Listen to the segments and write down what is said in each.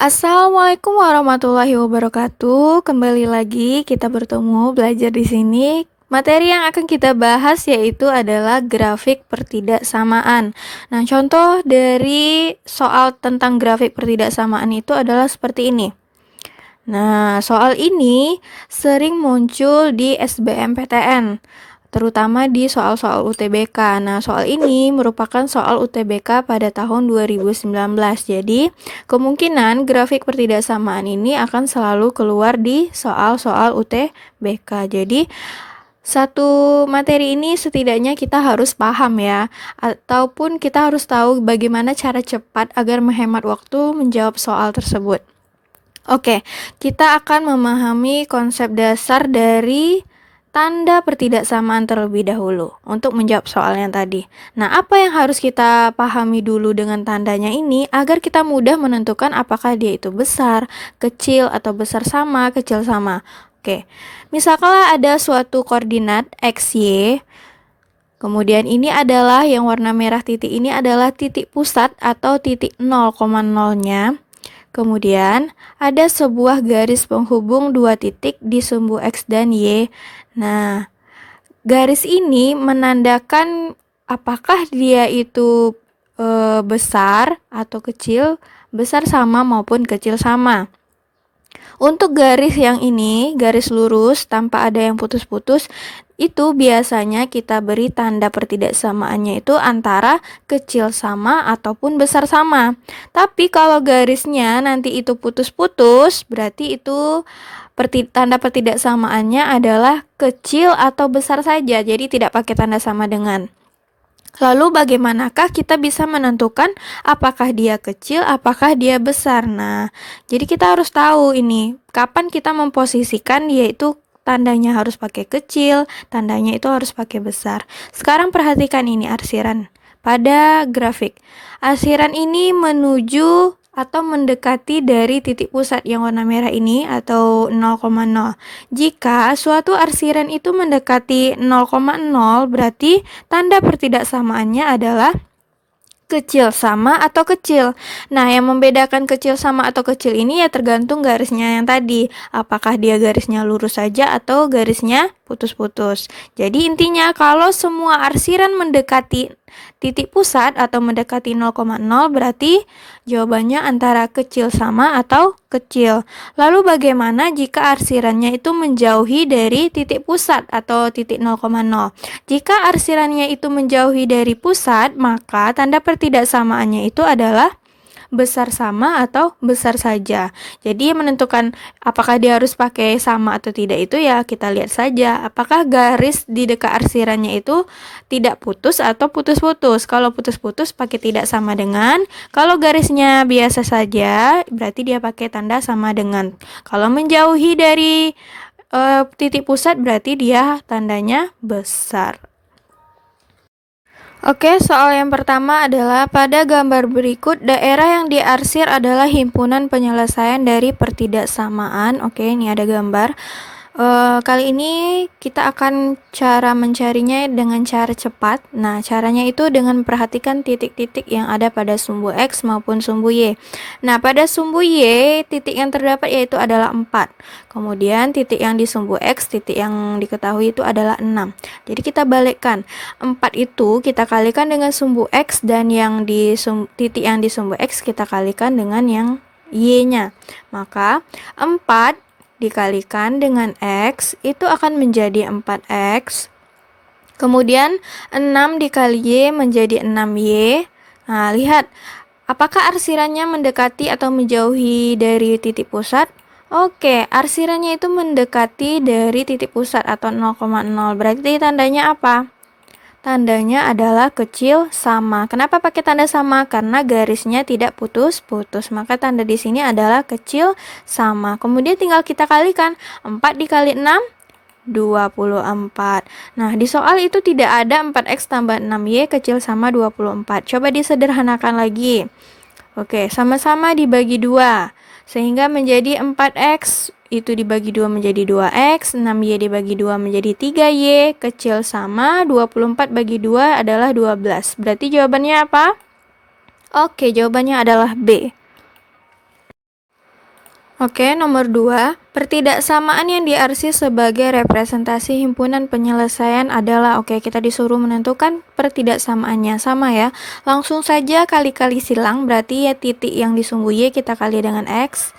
Assalamualaikum warahmatullahi wabarakatuh. Kembali lagi kita bertemu belajar di sini. Materi yang akan kita bahas yaitu adalah grafik pertidaksamaan. Nah, contoh dari soal tentang grafik pertidaksamaan itu adalah seperti ini. Nah, soal ini sering muncul di SBMPTN, terutama di soal-soal UTBK. Nah, soal ini merupakan soal UTBK pada tahun 2019. Jadi, kemungkinan grafik pertidaksamaan ini akan selalu keluar di soal-soal UTBK. Jadi, satu materi ini setidaknya kita harus paham ya, ataupun kita harus tahu bagaimana cara cepat agar menghemat waktu menjawab soal tersebut. Oke, kita akan memahami konsep dasar dari tanda pertidaksamaan terlebih dahulu untuk menjawab soal yang tadi. Nah, apa yang harus kita pahami dulu dengan tandanya ini agar kita mudah menentukan apakah dia itu besar, kecil, atau besar sama, kecil sama. Oke, misalkan ada suatu koordinat x, y, kemudian ini adalah yang warna merah titik ini adalah titik pusat atau titik 0,0-nya. Kemudian, ada sebuah garis penghubung dua titik di sumbu X dan Y. Nah, garis ini menandakan apakah dia itu besar atau kecil, besar sama maupun kecil sama. Untuk garis yang ini, garis lurus tanpa ada yang putus-putus, itu biasanya kita beri tanda pertidaksamaannya itu antara kecil sama ataupun besar sama. Tapi kalau garisnya nanti itu putus-putus, berarti itu tanda pertidaksamaannya adalah kecil atau besar saja. Jadi tidak pakai tanda sama dengan. Lalu bagaimanakah kita bisa menentukan apakah dia kecil, apakah dia besar? Nah, jadi kita harus tahu ini kapan kita memposisikan yaitu tandanya harus pakai kecil, tandanya itu harus pakai besar. Sekarang perhatikan ini arsiran pada grafik. Arsiran ini menuju atau mendekati dari titik pusat yang warna merah ini atau 0,0. Jika suatu arsiran itu mendekati 0,0, berarti tanda pertidaksamaannya adalah kecil sama atau kecil. Nah, yang membedakan kecil sama atau kecil ini ya tergantung garisnya yang tadi. Apakah dia garisnya lurus saja atau garisnya putus-putus. Jadi intinya kalau semua arsiran mendekati titik pusat atau mendekati 0,0 berarti jawabannya antara kecil sama atau kecil. Lalu bagaimana jika arsirannya itu menjauhi dari titik pusat atau titik 0,0? Jika arsirannya itu menjauhi dari pusat, maka tanda pertidaksamaannya itu adalah besar sama atau besar saja. Jadi menentukan apakah dia harus pakai sama atau tidak itu ya kita lihat saja. Apakah garis di dekat arsirannya itu tidak putus atau putus-putus. Kalau putus-putus pakai tidak sama dengan. Kalau garisnya biasa saja berarti dia pakai tanda sama dengan. Kalau menjauhi dari titik pusat berarti dia tandanya besar. Oke, soal yang pertama adalah pada gambar berikut daerah yang diarsir adalah himpunan penyelesaian dari pertidaksamaan. Oke, ini ada gambar. Kali ini kita akan cara mencarinya dengan cara cepat. Nah, caranya itu dengan memperhatikan titik-titik yang ada pada sumbu X maupun sumbu Y. Nah, pada sumbu Y, titik yang terdapat yaitu adalah 4. Kemudian titik yang di sumbu X, titik yang diketahui itu adalah 6. Jadi kita balikkan. 4 itu kita kalikan dengan sumbu X dan yang di titik yang di sumbu X kita kalikan dengan yang Y-nya. Maka 4 dikalikan dengan X itu akan menjadi 4X. Kemudian 6 dikali Y menjadi 6Y. Nah, lihat apakah arsirannya mendekati atau menjauhi dari titik pusat? Oke, arsirannya itu mendekati dari titik pusat atau 0,0. Berarti tandanya apa? Tandanya adalah kecil sama. Kenapa pakai tanda sama? Karena garisnya tidak putus-putus. Maka tanda di sini adalah kecil sama. Kemudian tinggal kita kalikan. 4 dikali 6, 24. Nah, di soal itu tidak ada 4X tambah 6Y kecil sama 24. Coba disederhanakan lagi. Oke, sama-sama dibagi 2. Sehingga menjadi 4X itu dibagi 2 menjadi 2X, 6Y dibagi 2 menjadi 3Y, kecil sama 24 bagi 2 adalah 12. Berarti jawabannya apa? Oke, jawabannya adalah B. Oke, nomor 2, pertidaksamaan yang diarsir sebagai representasi himpunan penyelesaian adalah, oke, kita disuruh menentukan pertidaksamaannya, sama ya. Langsung saja kali-kali silang, berarti ya titik yang disungguh Y kita kali dengan X.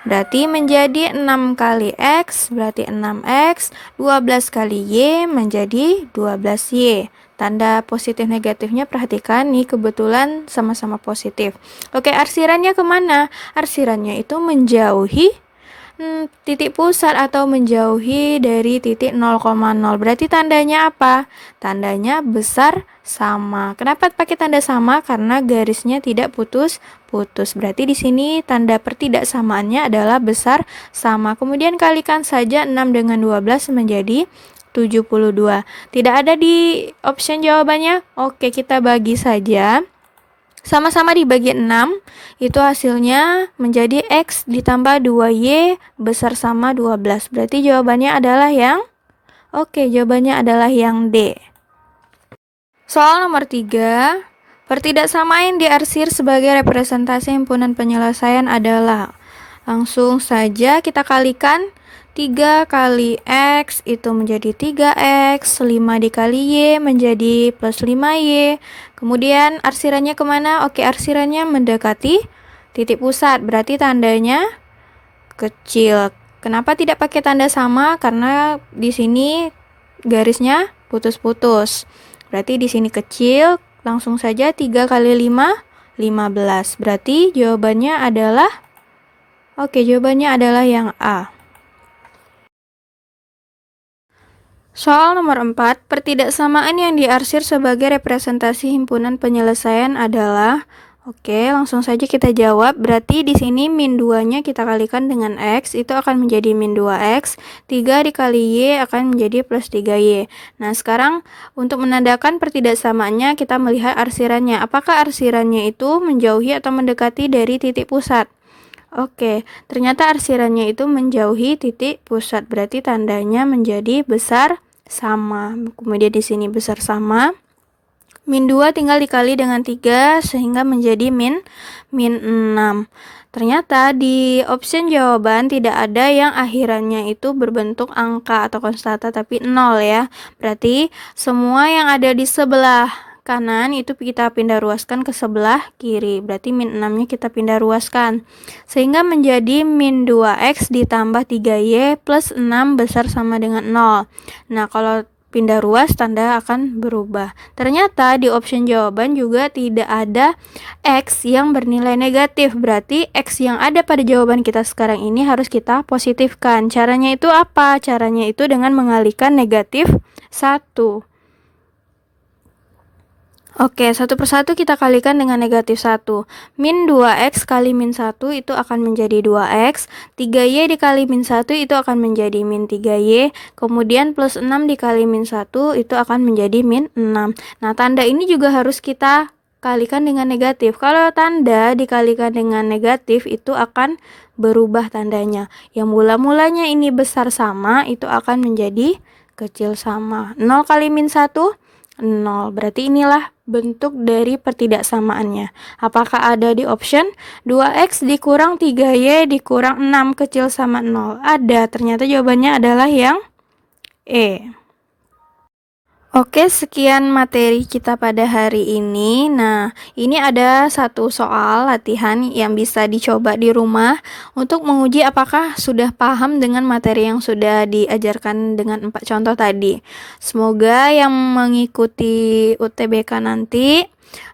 Berarti menjadi 6 kali X, berarti 6X, 12 kali Y menjadi 12Y. Tanda positif negatifnya perhatikan nih, kebetulan sama-sama positif. Oke, arsirannya kemana? Arsirannya itu menjauhi titik pusat atau menjauhi dari titik 0,0. Berarti tandanya apa? Tandanya besar sama. Kenapa pakai tanda sama? Karena garisnya tidak putus-putus. Berarti di sini tanda pertidaksamaannya adalah besar sama. Kemudian kalikan saja 6 dengan 12 menjadi 72. Tidak ada di option jawabannya. Oke, kita bagi saja. Sama-sama dibagi 6, itu hasilnya menjadi X ditambah 2Y besar sama 12. Berarti jawabannya adalah yang jawabannya adalah yang D. Soal nomor 3, pertidaksamaan diarsir sebagai representasi himpunan penyelesaian adalah, langsung saja kita kalikan 3 kali X itu menjadi 3X, 5 dikali Y menjadi plus 5Y. Kemudian arsirannya kemana? Oke, arsirannya mendekati titik pusat, berarti tandanya kecil. Kenapa tidak pakai tanda sama? Karena di sini garisnya putus-putus. Berarti di sini kecil, langsung saja 3 kali 5, 15. Berarti jawabannya adalah, jawabannya adalah yang A. Soal nomor 4, pertidaksamaan yang diarsir sebagai representasi himpunan penyelesaian adalah, langsung saja kita jawab. Berarti di sini min 2-nya kita kalikan dengan X, itu akan menjadi min 2X, 3 dikali Y akan menjadi plus 3Y. Nah, sekarang untuk menandakan pertidaksamaannya kita melihat arsirannya. Apakah arsirannya itu menjauhi atau mendekati dari titik pusat? Ternyata arsirannya itu menjauhi titik pusat, berarti tandanya menjadi besar sama. Kemudian di sini besar sama. Min 2 tinggal dikali dengan 3 sehingga menjadi min 6. Ternyata di option jawaban tidak ada yang akhirannya itu berbentuk angka atau konstanta tapi 0 ya. Berarti semua yang ada di sebelah kanan itu kita pindah ruaskan ke sebelah kiri. Berarti min 6-nya kita pindah ruaskan. Sehingga menjadi min 2X ditambah 3Y plus 6 besar sama dengan 0. Nah, kalau pindah ruas tanda akan berubah. Ternyata di option jawaban juga tidak ada X yang bernilai negatif. Berarti X yang ada pada jawaban kita sekarang ini harus kita positifkan. Caranya itu apa? Caranya itu dengan mengalihkan negatif 1. Satu persatu kita kalikan dengan negatif 1. Min 2X kali min 1 itu akan menjadi 2X. 3Y dikali min 1 itu akan menjadi min 3Y. Kemudian plus 6 dikali min 1 itu akan menjadi min 6. Nah, tanda ini juga harus kita kalikan dengan negatif. Kalau tanda dikalikan dengan negatif itu akan berubah tandanya. Yang mula-mulanya ini besar sama itu akan menjadi kecil sama. 0 kali min 1, 0. Berarti inilah bentuk dari pertidaksamaannya. Apakah ada di option 2X dikurang 3Y dikurang 6 kecil sama 0? Ada. Ternyata jawabannya adalah yang E. Sekian materi kita pada hari ini. Nah, ini ada satu soal latihan yang bisa dicoba di rumah untuk menguji apakah sudah paham dengan materi yang sudah diajarkan dengan 4 contoh tadi. Semoga yang mengikuti UTBK nanti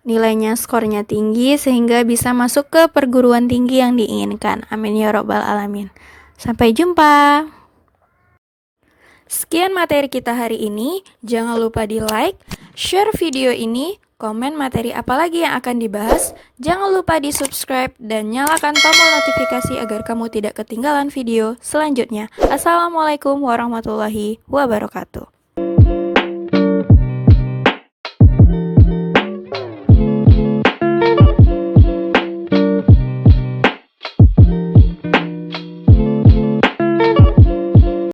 nilainya, skornya tinggi sehingga bisa masuk ke perguruan tinggi yang diinginkan. Amin ya robbal alamin. Sampai jumpa. Sekian materi kita hari ini. Jangan lupa di like, share video ini, komen materi apa lagi yang akan dibahas. Jangan lupa di subscribe dan nyalakan tombol notifikasi agar kamu tidak ketinggalan video selanjutnya. Assalamualaikum warahmatullahi wabarakatuh.